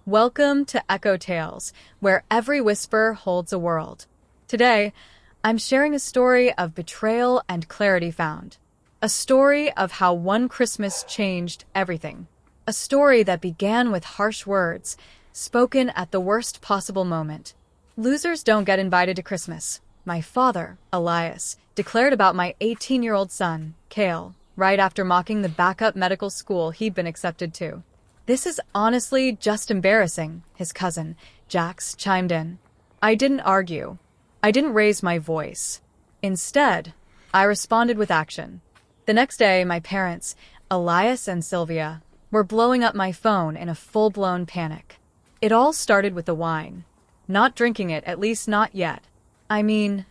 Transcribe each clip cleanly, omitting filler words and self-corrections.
Welcome to Echo Tales, where every whisper holds a world. Today, I'm sharing a story of betrayal and clarity found. A story of how one Christmas changed everything. A story that began with harsh words, spoken at the worst possible moment. Losers don't get invited to Christmas. My father, Elias, declared about my 18-year-old son, Cale, right after mocking the backup medical school he'd been accepted to. "This is honestly just embarrassing," his cousin, Jax, chimed in. I didn't argue. I didn't raise my voice. Instead, I responded with action. The next day, my parents, Elias and Sylvia, were blowing up my phone in a full-blown panic. It all started with the wine. Not drinking it, at least not yet. I mean,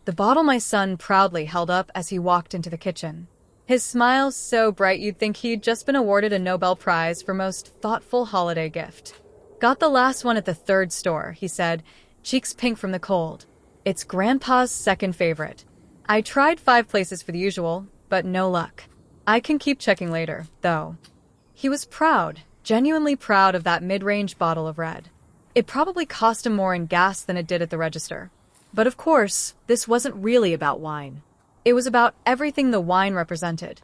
the bottle my son proudly held up as he walked into the kitchen. His smile so bright you'd think he'd just been awarded a Nobel Prize for most thoughtful holiday gift. "Got the last one at the third store," he said, cheeks pink from the cold. "It's Grandpa's second favorite. I tried 5 places for the usual, but no luck. I can keep checking later, though." He was proud, genuinely proud of that mid-range bottle of red. It probably cost him more in gas than it did at the register. But of course, this wasn't really about wine. It was about everything the wine represented.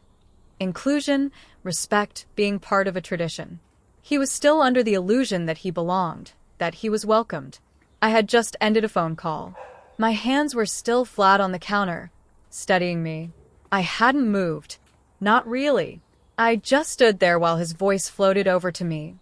Inclusion, respect, being part of a tradition. He was still under the illusion that he belonged, that he was welcomed. I had just ended a phone call. My hands were still flat on the counter, studying me. I hadn't moved. Not really. I just stood there while his voice floated over to me.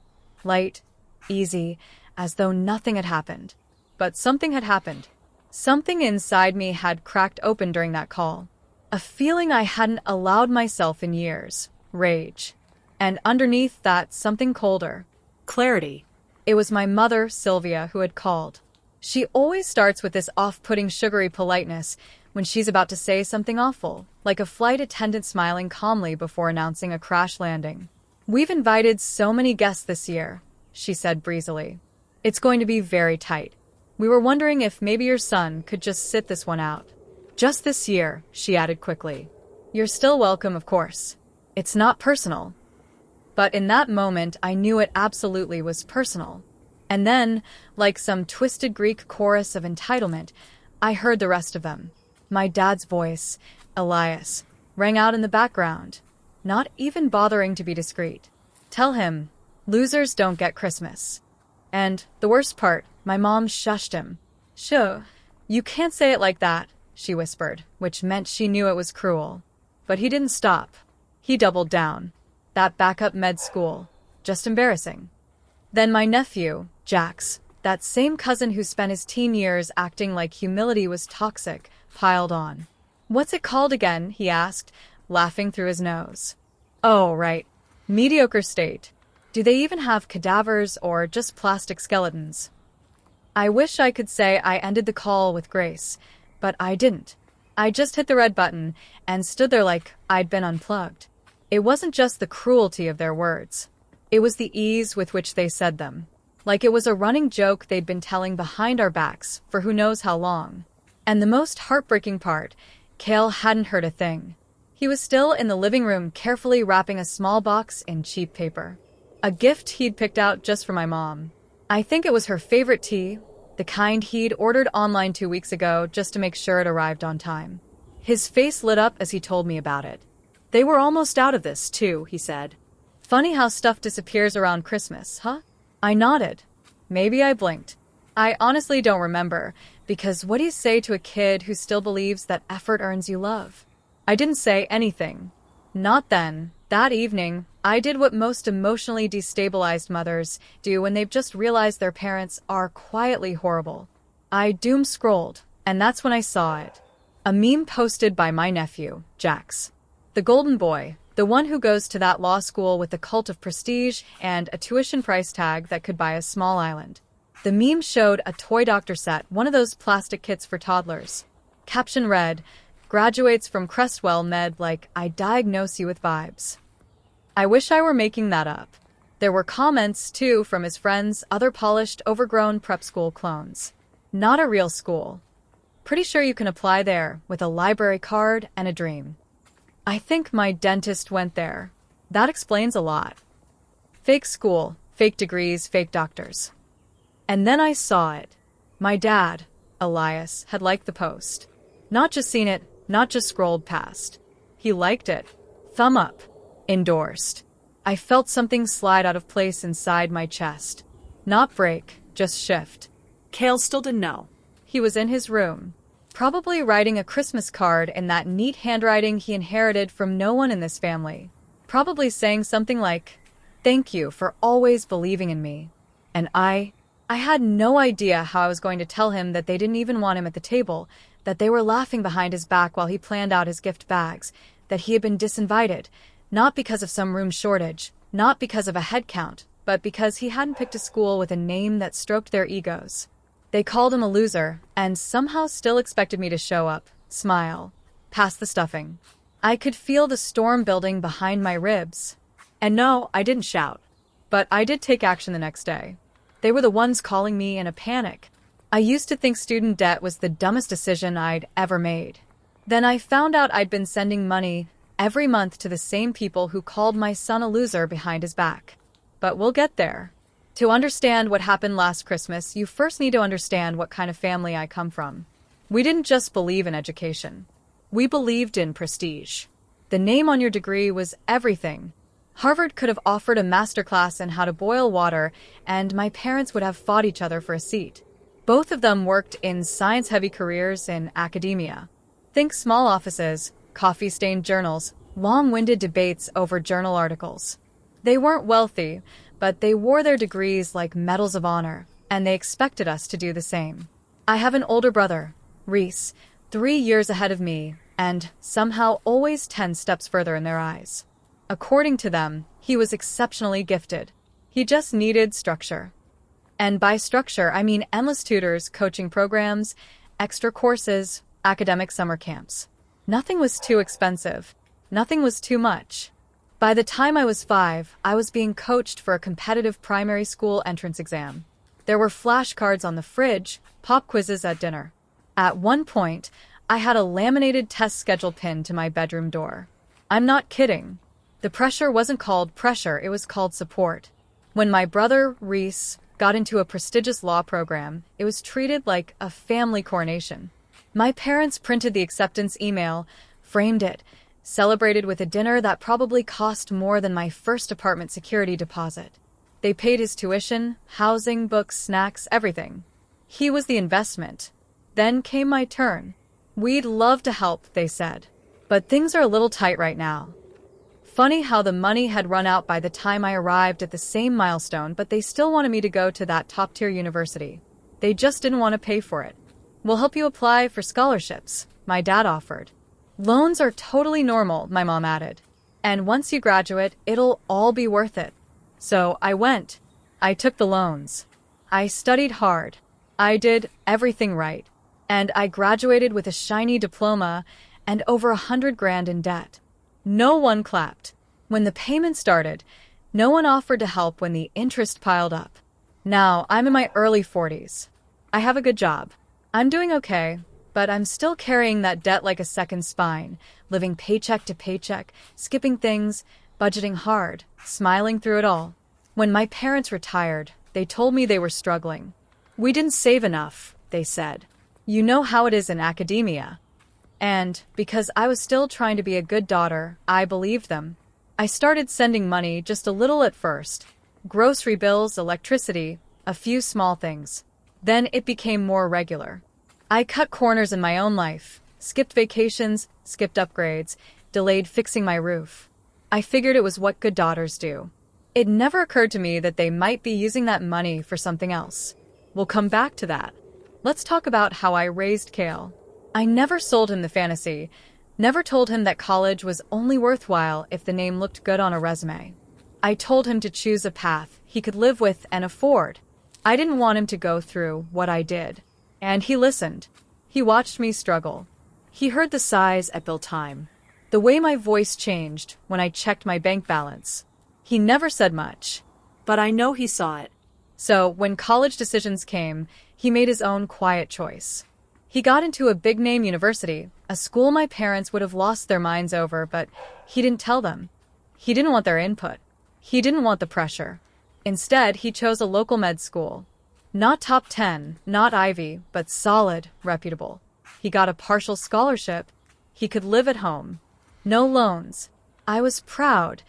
Light, easy, as though nothing had happened. But something had happened. Something inside me had cracked open during that call. A feeling I hadn't allowed myself in years. Rage. And underneath that, something colder. Clarity. It was my mother, Sylvia, who had called. She always starts with this off-putting sugary politeness when she's about to say something awful, like a flight attendant smiling calmly before announcing a crash landing. "We've invited so many guests this year," she said breezily. "It's going to be very tight. We were wondering if maybe your son could just sit this one out." "Just this year," she added quickly. "You're still welcome, of course. It's not personal." But in that moment, I knew it absolutely was personal. And then, like some twisted Greek chorus of entitlement, I heard the rest of them. My dad's voice, Elias, rang out in the background, not even bothering to be discreet. "Tell him, losers don't get Christmas." And, the worst part, my mom shushed him. "Sure, you can't say it like that," she whispered, which meant she knew it was cruel. But he didn't stop. He doubled down. That backup med school. Just embarrassing. Then my nephew, Jax, that same cousin who spent his teen years acting like humility was toxic, piled on. "What's it called again?" he asked, laughing through his nose. "Oh, right. Mediocre state. Do they even have cadavers or just plastic skeletons?" I wish I could say I ended the call with grace, but I didn't. I just hit the red button and stood there like I'd been unplugged. It wasn't just the cruelty of their words. It was the ease with which they said them. Like it was a running joke they'd been telling behind our backs for who knows how long. And the most heartbreaking part, Cale hadn't heard a thing. He was still in the living room carefully wrapping a small box in cheap paper. A gift he'd picked out just for my mom. I think it was her favorite tea, the kind he'd ordered online 2 weeks ago just to make sure it arrived on time. His face lit up as he told me about it. "They were almost out of this, too," he said. "Funny how stuff disappears around Christmas, huh?" I nodded. Maybe I blinked. I honestly don't remember, because what do you say to a kid who still believes that effort earns you love? I didn't say anything. Not then. That evening, I did what most emotionally destabilized mothers do when they've just realized their parents are quietly horrible. I doom-scrolled, and that's when I saw it. A meme posted by my nephew, Jax. The golden boy, the one who goes to that law school with the cult of prestige and a tuition price tag that could buy a small island. The meme showed a toy doctor set, one of those plastic kits for toddlers. Caption read, "Graduates from Crestwell Med like I diagnose you with vibes." I wish I were making that up. There were comments, too, from his friends, other polished, overgrown prep school clones. Not a real school. Pretty sure you can apply there, with a library card and a dream. I think my dentist went there. That explains a lot. Fake school, Fake degrees, fake doctors. And then I saw it. My dad, Elias, had liked the post. Not just seen it, not just scrolled past. He liked it. Thumb up. Endorsed. I felt something slide out of place inside my chest. Not break, just shift. Cale still didn't know. He was in his room, probably writing a Christmas card in that neat handwriting he inherited from no one in this family. Probably saying something like, "Thank you for always believing in me." And I had no idea how I was going to tell him that they didn't even want him at the table, that they were laughing behind his back while he planned out his gift bags, that he had been disinvited, not because of some room shortage, not because of a head count, but because he hadn't picked a school with a name that stroked their egos. They called him a loser, and somehow still expected me to show up, smile, pass the stuffing. I could feel the storm building behind my ribs. And no, I didn't shout. But I did take action the next day. They were the ones calling me in a panic. I used to think student debt was the dumbest decision I'd ever made. Then I found out I'd been sending money every month to the same people who called my son a loser behind his back. But we'll get there. To understand what happened last Christmas, you first need to understand what kind of family I come from. We didn't just believe in education. We believed in prestige. The name on your degree was everything. Harvard could have offered a masterclass in how to boil water, and my parents would have fought each other for a seat. Both of them worked in science-heavy careers in academia. Think small offices, coffee-stained journals, long-winded debates over journal articles. They weren't wealthy, but they wore their degrees like medals of honor, and they expected us to do the same. I have an older brother, Reese, 3 years ahead of me, and somehow always 10 steps further in their eyes. According to them, he was exceptionally gifted. He just needed structure. And by structure, I mean endless tutors, coaching programs, extra courses, academic summer camps. Nothing was too expensive. Nothing was too much. By the time I was 5, I was being coached for a competitive primary school entrance exam. There were flashcards on the fridge, pop quizzes at dinner. At one point, I had a laminated test schedule pinned to my bedroom door. I'm not kidding. The pressure wasn't called pressure, it was called support. When my brother, Reese, got into a prestigious law program, it was treated like a family coronation. My parents printed the acceptance email, framed it, celebrated with a dinner that probably cost more than my first apartment security deposit. They paid his tuition, housing, books, snacks, everything. He was the investment. Then came my turn. We'd love to help, they said. But things are a little tight right now. Funny how the money had run out by the time I arrived at the same milestone, but they still wanted me to go to that top-tier university. They just didn't want to pay for it. "We'll help you apply for scholarships," my dad offered. "Loans are totally normal," my mom added. "And once you graduate, it'll all be worth it." So I went. I took the loans. I studied hard. I did everything right. And I graduated with a shiny diploma and over $100,000 in debt. No one clapped. When the payment started, no one offered to help when the interest piled up. Now, I'm in my early 40s. I have a good job. I'm doing okay, but I'm still carrying that debt like a second spine, living paycheck to paycheck, skipping things, budgeting hard, smiling through it all. When my parents retired, they told me they were struggling. "We didn't save enough," they said. "You know how it is in academia." And because I was still trying to be a good daughter, I believed them. I started sending money, just a little at first. Grocery bills, electricity, a few small things. Then it became more regular. I cut corners in my own life, skipped vacations, skipped upgrades, delayed fixing my roof. I figured it was what good daughters do. It never occurred to me that they might be using that money for something else. We'll come back to that. Let's talk about how I raised Cale. I never sold him the fantasy, never told him that college was only worthwhile if the name looked good on a resume. I told him to choose a path he could live with and afford. I didn't want him to go through what I did. And he listened. He watched me struggle. He heard the sighs at bill time, the way my voice changed when I checked my bank balance. He never said much, but I know he saw it. So when college decisions came, he made his own quiet choice. He got into a big-name university, a school my parents would have lost their minds over, but he didn't tell them. He didn't want their input. He didn't want the pressure. Instead, he chose a local med school. Not top 10, not Ivy, but solid, reputable. He got a partial scholarship. He could live at home. No loans. I was proud,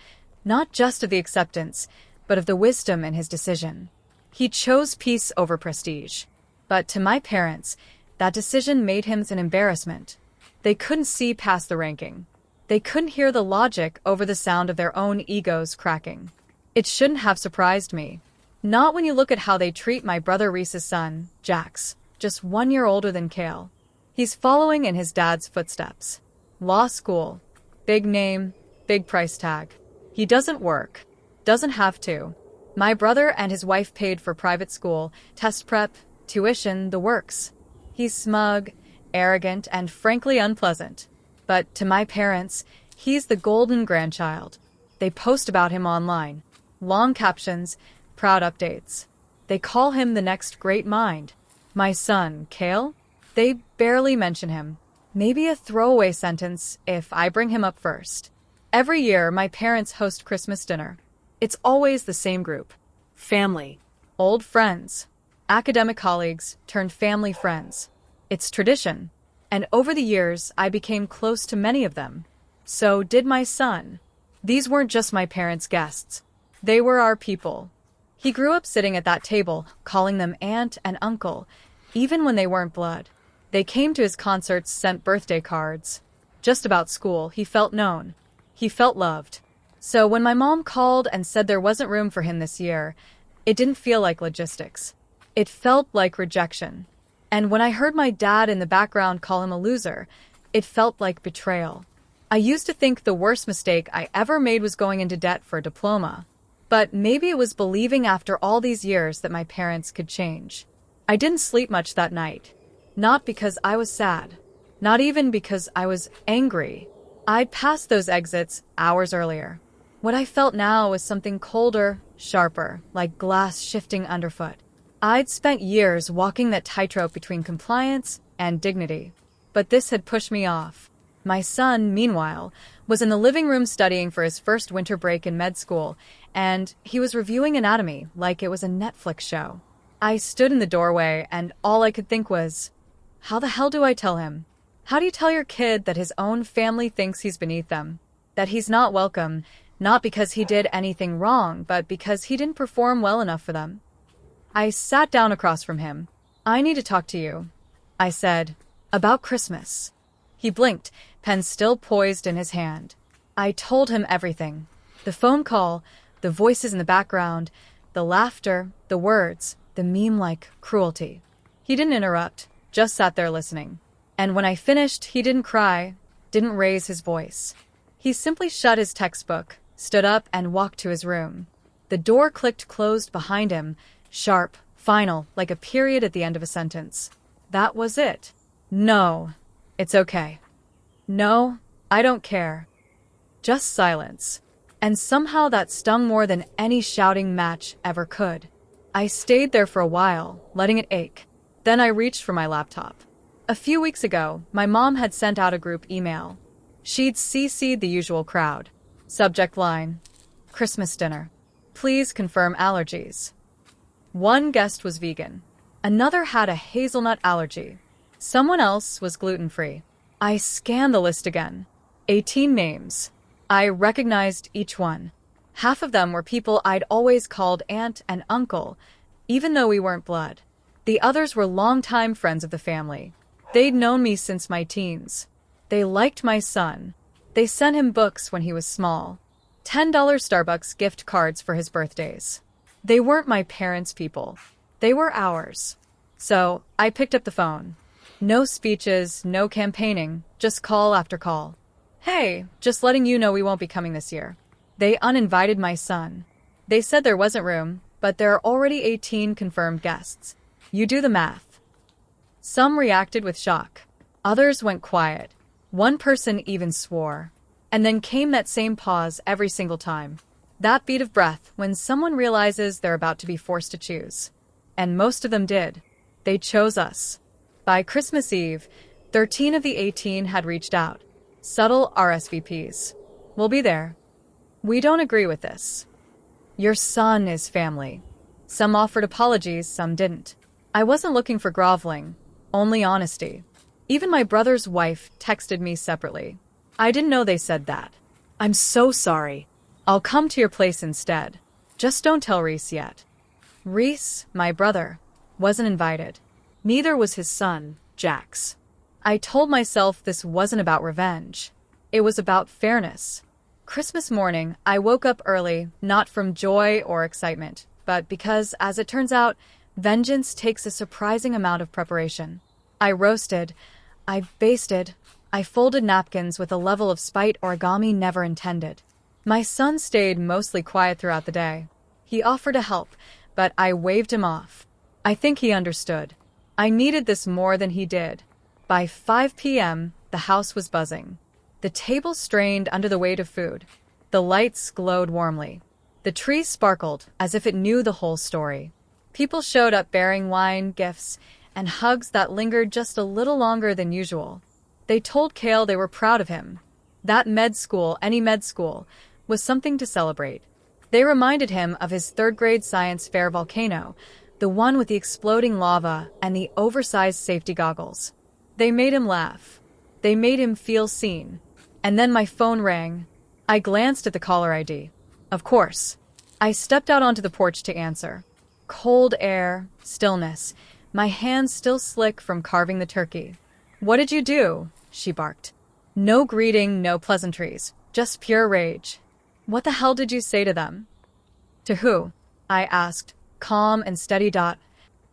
not just of the acceptance, but of the wisdom in his decision. He chose peace over prestige. But to my parents, that decision made him an embarrassment. They couldn't see past the ranking. They couldn't hear the logic over the sound of their own egos cracking. It shouldn't have surprised me. Not when you look at how they treat my brother Reese's son, Jax, just 1 year older than Kale. He's following in his dad's footsteps. Law school. Big name, big price tag. He doesn't work. Doesn't have to. My brother and his wife paid for private school, test prep, tuition, the works. He's smug, arrogant, and frankly unpleasant. But to my parents, he's the golden grandchild. They post about him online. Long captions, proud updates. They call him the next great mind. My son, Kale? They barely mention him. Maybe a throwaway sentence if I bring him up first. Every year, my parents host Christmas dinner. It's always the same group. Family. Old friends. Academic colleagues turned family friends. It's tradition. And over the years, I became close to many of them. So did my son. These weren't just my parents' guests. They were our people. He grew up sitting at that table, calling them aunt and uncle, even when they weren't blood. They came to his concerts, sent birthday cards. Just about school, he felt known. He felt loved. So when my mom called and said there wasn't room for him this year, it didn't feel like logistics. It felt like rejection. And when I heard my dad in the background call him a loser, it felt like betrayal. I used to think the worst mistake I ever made was going into debt for a diploma. But maybe it was believing after all these years that my parents could change. I didn't sleep much that night. Not because I was sad. Not even because I was angry. I'd passed those exits hours earlier. What I felt now was something colder, sharper, like glass shifting underfoot. I'd spent years walking that tightrope between compliance and dignity. But this had pushed me off. My son, meanwhile, was in the living room studying for his first winter break in med school, and he was reviewing anatomy like it was a Netflix show. I stood in the doorway, and all I could think was, how the hell do I tell him? How do you tell your kid that his own family thinks he's beneath them? That he's not welcome, not because he did anything wrong, but because he didn't perform well enough for them? I sat down across from him. I need to talk to you, I said, about Christmas. He blinked, pen still poised in his hand. I told him everything. The phone call, the voices in the background, the laughter, the words, the meme-like cruelty. He didn't interrupt, just sat there listening. And when I finished, he didn't cry, didn't raise his voice. He simply shut his textbook, stood up, and walked to his room. The door clicked closed behind him, sharp, final, like a period at the end of a sentence. That was it. No, it's okay. No, I don't care. Just silence. And somehow that stung more than any shouting match ever could. I stayed there for a while, letting it ache. Then I reached for my laptop. A few weeks ago, my mom had sent out a group email. She'd CC'd the usual crowd. Subject line: Christmas dinner. Please confirm allergies. One guest was vegan. Another had a hazelnut allergy. Someone else was gluten-free. I scanned the list again. 18 names. I recognized each one. Half of them were people I'd always called aunt and uncle, even though we weren't blood. The others were longtime friends of the family. They'd known me since my teens. They liked my son. They sent him books when he was small. $10 Starbucks gift cards for his birthdays. They weren't my parents' people. They were ours. So I picked up the phone. No speeches, no campaigning, just call after call. Hey, just letting you know we won't be coming this year. They uninvited my son. They said there wasn't room, but there are already 18 confirmed guests. You do the math. Some reacted with shock. Others went quiet. One person even swore. And then came that same pause every single time. That beat of breath when someone realizes they're about to be forced to choose. And most of them did. They chose us. By Christmas Eve, 13 of the 18 had reached out. Subtle RSVPs. We'll be there. We don't agree with this. Your son is family. Some offered apologies, some didn't. I wasn't looking for groveling, only honesty. Even my brother's wife texted me separately. I didn't know they said that. I'm so sorry. I'll come to your place instead. Just don't tell Reese yet. Reese, my brother, wasn't invited. Neither was his son, Jax. I told myself this wasn't about revenge. It was about fairness. Christmas morning, I woke up early, not from joy or excitement, but because, as it turns out, vengeance takes a surprising amount of preparation. I roasted, I basted, I folded napkins with a level of spite origami never intended. My son stayed mostly quiet throughout the day. He offered to help, but I waved him off. I think he understood. I needed this more than he did. By 5 p.m., the house was buzzing. The table strained under the weight of food. The lights glowed warmly. The tree sparkled as if it knew the whole story. People showed up bearing wine, gifts, and hugs that lingered just a little longer than usual. They told Cale they were proud of him. That med school, any med school, was something to celebrate. They reminded him of his third-grade science fair volcano, the one with the exploding lava and the oversized safety goggles. They made him laugh. They made him feel seen. And then my phone rang. I glanced at the caller ID. Of course. I stepped out onto the porch to answer. Cold air, stillness, my hands still slick from carving the turkey. What did you do? She barked. No greeting, no pleasantries, just pure rage. What the hell did you say to them? To who? I asked, calm and steady.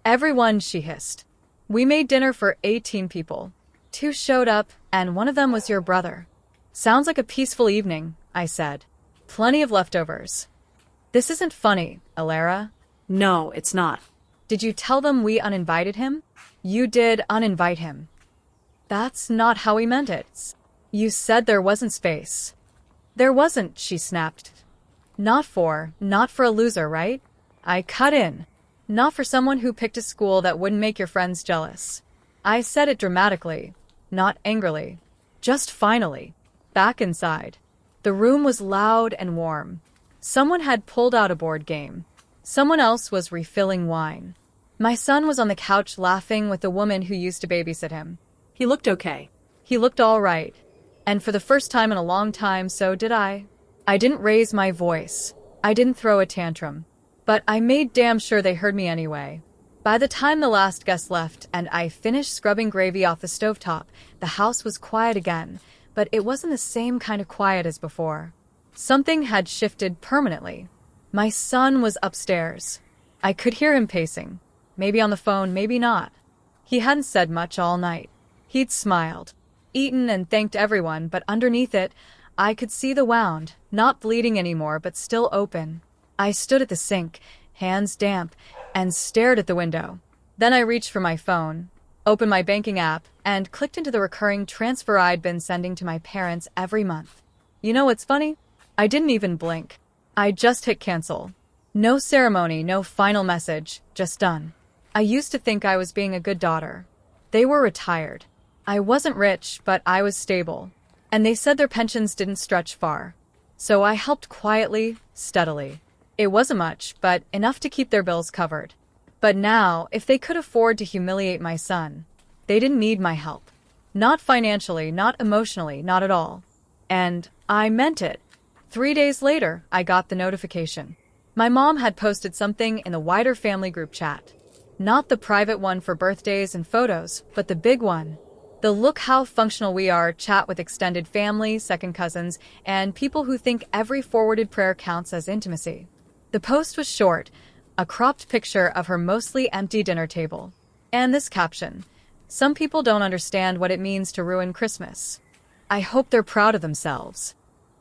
Everyone, she hissed. We made dinner for 18 people. 2 showed up, and one of them was your brother. Sounds like a peaceful evening, I said. Plenty of leftovers. This isn't funny, Alara. No, it's not. Did you tell them we uninvited him? You did uninvite him. That's not how we meant it. You said there wasn't space. There wasn't, she snapped. Not for a loser, right? I cut in. Not for someone who picked a school that wouldn't make your friends jealous. I said it dramatically, not angrily. Just finally. Back inside. The room was loud and warm. Someone had pulled out a board game. Someone else was refilling wine. My son was on the couch laughing with the woman who used to babysit him. He looked okay. He looked all right. And for the first time in a long time, so did I. I didn't raise my voice. I didn't throw a tantrum. But I made damn sure they heard me anyway. By the time the last guest left and I finished scrubbing gravy off the stovetop, the house was quiet again, but it wasn't the same kind of quiet as before. Something had shifted permanently. My son was upstairs. I could hear him pacing. Maybe on the phone, maybe not. He hadn't said much all night. He'd smiled, eaten and thanked everyone, but underneath it, I could see the wound, not bleeding anymore, but still open. I stood at the sink, hands damp, and stared at the window. Then I reached for my phone, opened my banking app, and clicked into the recurring transfer I'd been sending to my parents every month. You know what's funny? I didn't even blink. I just hit cancel. No ceremony, no final message, just done. I used to think I was being a good daughter. They were retired. I wasn't rich, but I was stable. And they said their pensions didn't stretch far. So I helped quietly, steadily. It wasn't much, but enough to keep their bills covered. But now, if they could afford to humiliate my son, they didn't need my help. Not financially, not emotionally, not at all. And I meant it. 3 days later, I got the notification. My mom had posted something in the wider family group chat. Not the private one for birthdays and photos, but the big one. The look how functional we are chat with extended family, second cousins, and people who think every forwarded prayer counts as intimacy. The post was short, a cropped picture of her mostly empty dinner table. And this caption, "Some people don't understand what it means to ruin Christmas. I hope they're proud of themselves."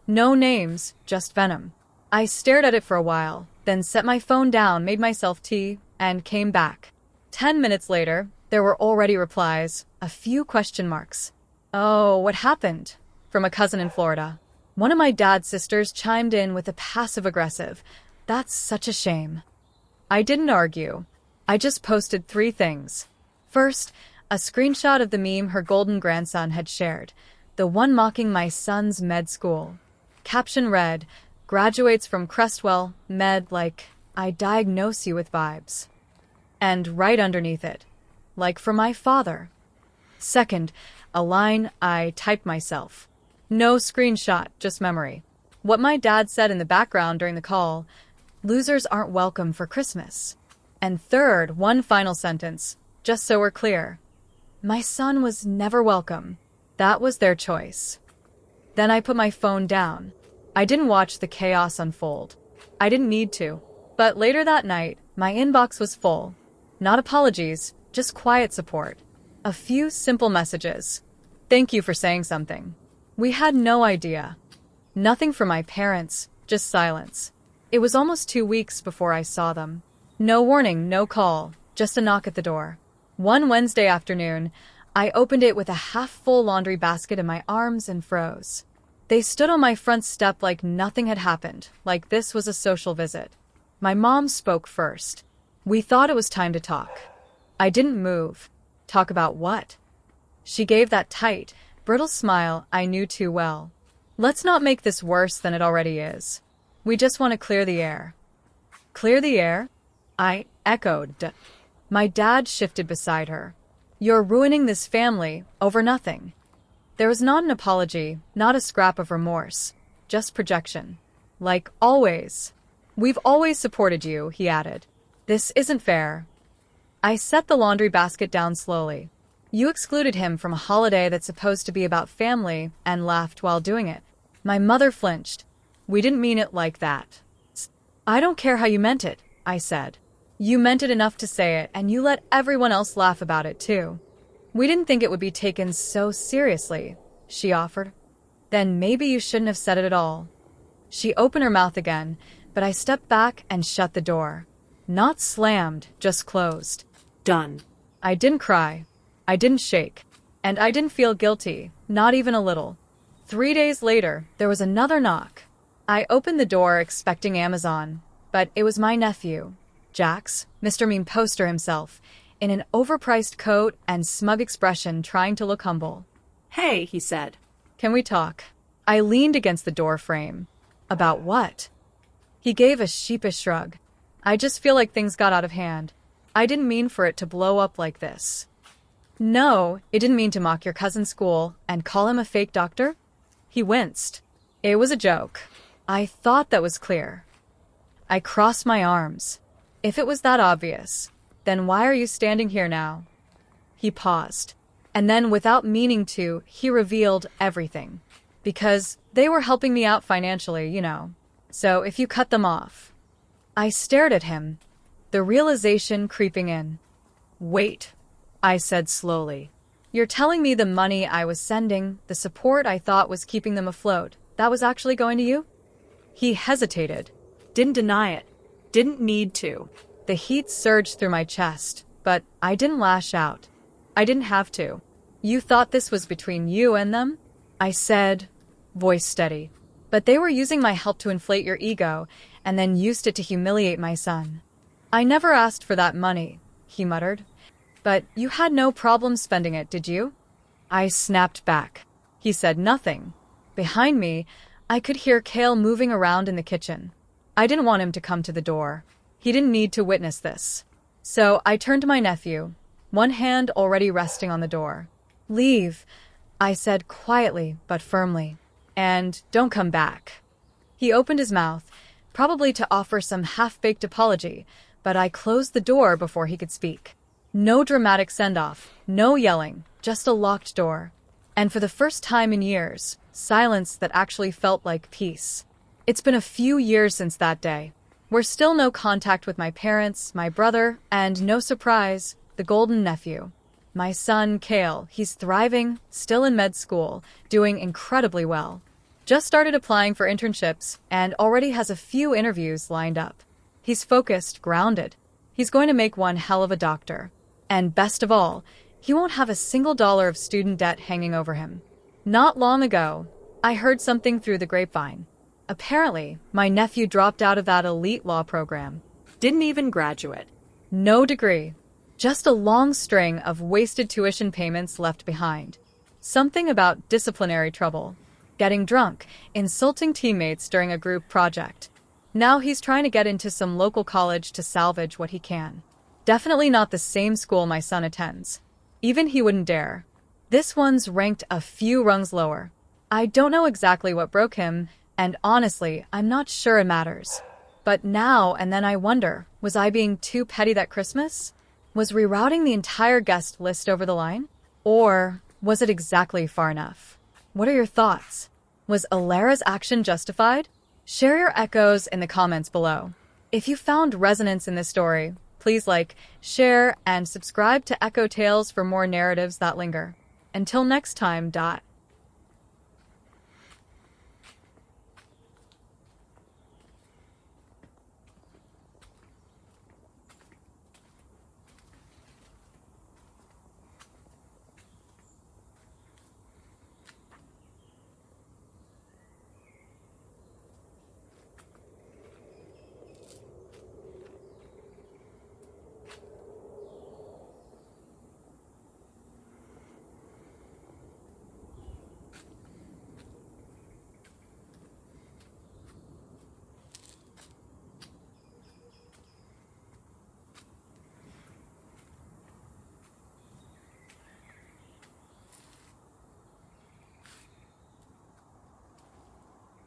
No names, just venom. I stared at it for a while, then set my phone down, made myself tea, and came back. 10 minutes later, there were already replies, a few question marks. "Oh, what happened?" From a cousin in Florida. One of my dad's sisters chimed in with a passive-aggressive, "That's such a shame." I didn't argue. I just posted 3 things. First, a screenshot of the meme her golden grandson had shared, the one mocking my son's med school. Caption read, graduates from Crestwell, Med, like, I diagnose you with vibes. And right underneath it, like for my father. Second, a line I typed myself. No screenshot, just memory. What my dad said in the background during the call, losers aren't welcome for Christmas. And third, one final sentence, just so we're clear. My son was never welcome. That was their choice. Then I put my phone down. I didn't watch the chaos unfold. I didn't need to. But later that night, my inbox was full. Not apologies, just quiet support. A few simple messages. Thank you for saying something. We had no idea. Nothing from my parents, just silence. It was almost 2 weeks before I saw them. No warning, no call, just a knock at the door. One Wednesday afternoon, I opened it with a half-full laundry basket in my arms and froze. They stood on my front step like nothing had happened, like this was a social visit. My mom spoke first. We thought it was time to talk. I didn't move. Talk about what? She gave that tight, brittle smile I knew too well. Let's not make this worse than it already is. We just want to clear the air. Clear the air? I echoed. My dad shifted beside her. You're ruining this family over nothing. There was not an apology, not a scrap of remorse, just projection. Like always. We've always supported you, he added. This isn't fair. I set the laundry basket down slowly. You excluded him from a holiday that's supposed to be about family and laughed while doing it. My mother flinched. We didn't mean it like that. I don't care how you meant it, I said. You meant it enough to say it, and you let everyone else laugh about it, too. We didn't think it would be taken so seriously, she offered. Then maybe you shouldn't have said it at all. She opened her mouth again, but I stepped back and shut the door. Not slammed, just closed. Done. I didn't cry. I didn't shake. And I didn't feel guilty, not even a little. 3 days later, there was another knock. I opened the door expecting Amazon, but it was my nephew, Jax, Mr. Mean Poster himself, in an overpriced coat and smug expression trying to look humble. Hey, he said. Can we talk? I leaned against the door frame. About what? He gave a sheepish shrug. I just feel like things got out of hand. I didn't mean for it to blow up like this. No, it didn't mean to mock your cousin's school and call him a fake doctor. He winced. It was a joke. I thought that was clear. I crossed my arms. If it was that obvious, then why are you standing here now? He paused. And then, without meaning to, he revealed everything. Because they were helping me out financially, you know. So if you cut them off. I stared at him, the realization creeping in. Wait, I said slowly. You're telling me the money I was sending, the support I thought was keeping them afloat, that was actually going to you? He hesitated. Didn't deny it. Didn't need to. The heat surged through my chest, but I didn't lash out. I didn't have to. You thought this was between you and them? I said, voice steady. But they were using my help to inflate your ego, and then used it to humiliate my son. I never asked for that money, he muttered. But you had no problem spending it, did you? I snapped back. He said nothing. Behind me, I could hear Cale moving around in the kitchen. I didn't want him to come to the door. He didn't need to witness this. So I turned to my nephew, one hand already resting on the door. Leave, I said quietly but firmly. And don't come back. He opened his mouth, probably to offer some half-baked apology, but I closed the door before he could speak. No dramatic send-off, no yelling, just a locked door. And for the first time in years, silence that actually felt like peace. It's been a few years since that day. We're still no contact with my parents, my brother, and no surprise, the golden nephew. My son, Cale, he's thriving, still in med school, doing incredibly well. Just started applying for internships and already has a few interviews lined up. He's focused, grounded. He's going to make one hell of a doctor. And best of all, he won't have a single dollar of student debt hanging over him. Not long ago, I heard something through the grapevine. Apparently, my nephew dropped out of that elite law program. Didn't even graduate. No degree. Just a long string of wasted tuition payments left behind. Something about disciplinary trouble. getting drunk, insulting teammates during a group project. Now he's trying to get into some local college to salvage what he can. Definitely not the same school my son attends. Even he wouldn't dare. This one's ranked a few rungs lower. I don't know exactly what broke him, and honestly, I'm not sure it matters. But now and then I wonder, was I being too petty that Christmas? Was rerouting the entire guest list over the line? Or was it exactly far enough? What are your thoughts? Was Alara's action justified? Share your echoes in the comments below. If you found resonance in this story, please like, share, and subscribe to Echo Tales for more narratives that linger. Until next time.